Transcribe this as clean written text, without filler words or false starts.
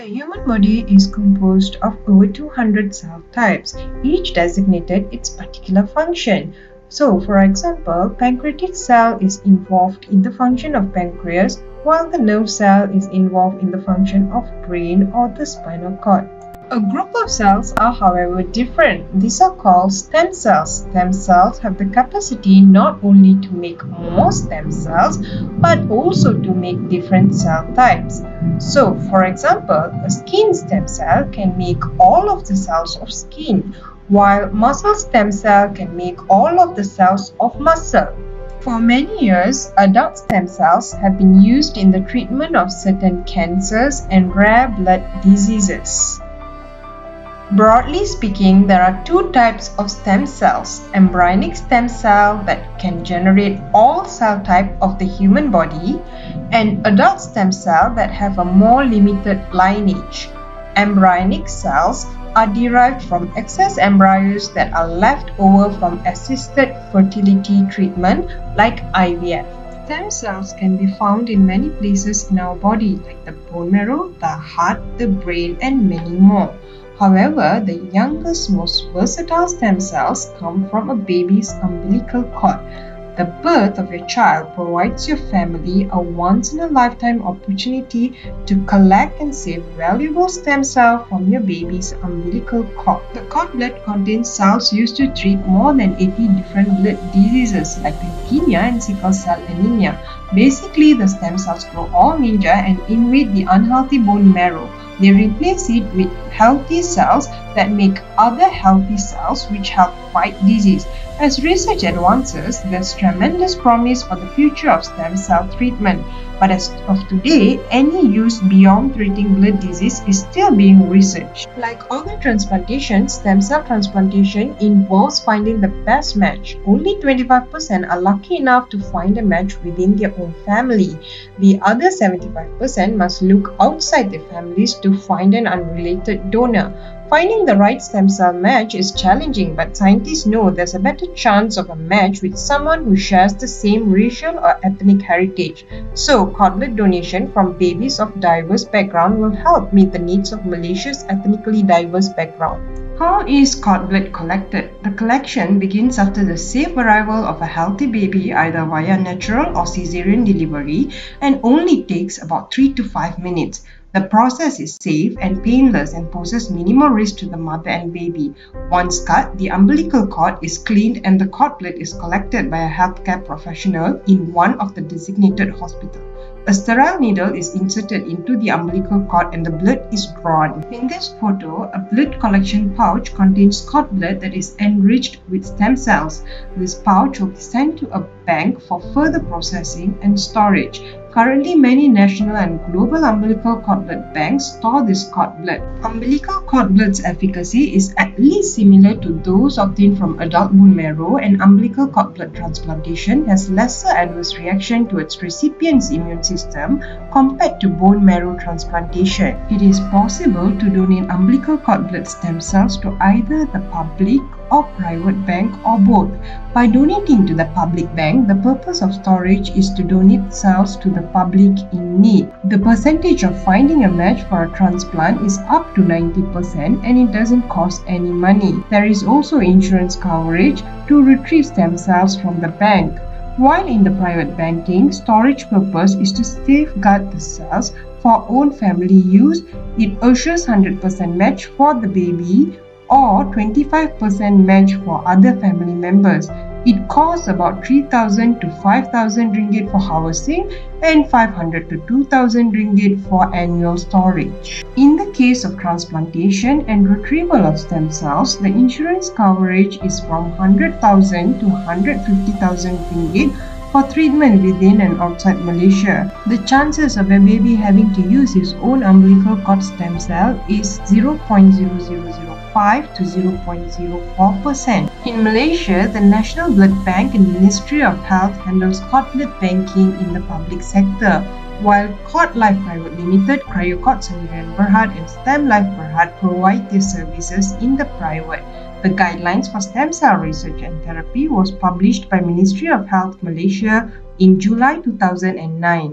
The human body is composed of over 200 cell types, each designated its particular function. So, for example, pancreatic cell is involved in the function of pancreas, while the nerve cell is involved in the function of brain or the spinal cord. A group of cells are, however, different. These are called stem cells. Stem cells have the capacity not only to make more stem cells, but also to make different cell types. So, for example, a skin stem cell can make all of the cells of skin, while muscle stem cell can make all of the cells of muscle. For many years, adult stem cells have been used in the treatment of certain cancers and rare blood diseases. Broadly speaking, there are two types of stem cells: embryonic stem cell that can generate all cell type of the human body, and adult stem cell that have a more limited lineage. Embryonic cells are derived from excess embryos that are left over from assisted fertility treatment like IVF. Stem cells can be found in many places in our body, like the bone marrow, the heart, the brain, and many more. However, the youngest, most versatile stem cells come from a baby's umbilical cord. The birth of your child provides your family a once-in-a-lifetime opportunity to collect and save valuable stem cells from your baby's umbilical cord. The cord blood contains cells used to treat more than 80 different blood diseases like leukemia and sickle cell anemia. Basically, the stem cells grow all ninja and invade the unhealthy bone marrow. They replace it with healthy cells that make other healthy cells which help fight disease. As research advances, there's tremendous promise for the future of stem cell treatment. But as of today, any use beyond treating blood disease is still being researched. Like organ transplantation, stem cell transplantation involves finding the best match. Only 25% are lucky enough to find a match within their own family. The other 75% must look outside their families to find an unrelated donor. Finding the right stem cell match is challenging, but scientists know there's a better chance of a match with someone who shares the same racial or ethnic heritage. So, cord blood donation from babies of diverse background will help meet the needs of Malaysia's ethnically diverse background. How is cord blood collected? The collection begins after the safe arrival of a healthy baby, either via natural or cesarean delivery, and only takes about 3 to 5 minutes. The process is safe and painless and poses minimal risk to the mother and baby. Once cut, the umbilical cord is cleaned and the cord blood is collected by a healthcare professional in one of the designated hospitals. A sterile needle is inserted into the umbilical cord and the blood is drawn. In this photo, a blood collection pouch contains cord blood that is enriched with stem cells. This pouch will be sent to a bank for further processing and storage. Currently, many national and global umbilical cord blood banks store this cord blood. Umbilical cord blood's efficacy is at least similar to those obtained from adult bone marrow, and umbilical cord blood transplantation has lesser adverse reaction to its recipient's immune system compared to bone marrow transplantation. It is possible to donate umbilical cord blood stem cells to either the public or private bank or both. By donating to the public bank, the purpose of storage is to donate cells to the public in need. The percentage of finding a match for a transplant is up to 90% and it doesn't cost any money. There is also insurance coverage to retrieve stem cells from the bank. While in the private banking, storage purpose is to safeguard the cells for own family use. It assures 100% match for the baby or 25% match for other family members. It costs about 3,000 to 5,000 ringgit for housing and 500 to 2,000 ringgit for annual storage. In the case of transplantation and retrieval of stem cells, the insurance coverage is from 100,000 to 150,000 ringgit for treatment within and outside Malaysia. The chances of a baby having to use his own umbilical cord stem cell is 0.0005 to 0.04%. In Malaysia, the National Blood Bank and Ministry of Health handles cord blood banking in the public sector, while Cord Life Private Limited, Cryocord Sendirian Berhad and Stem Life Berhad provide their services in the private. The guidelines for stem cell research and therapy was published by Ministry of Health Malaysia in July 2009.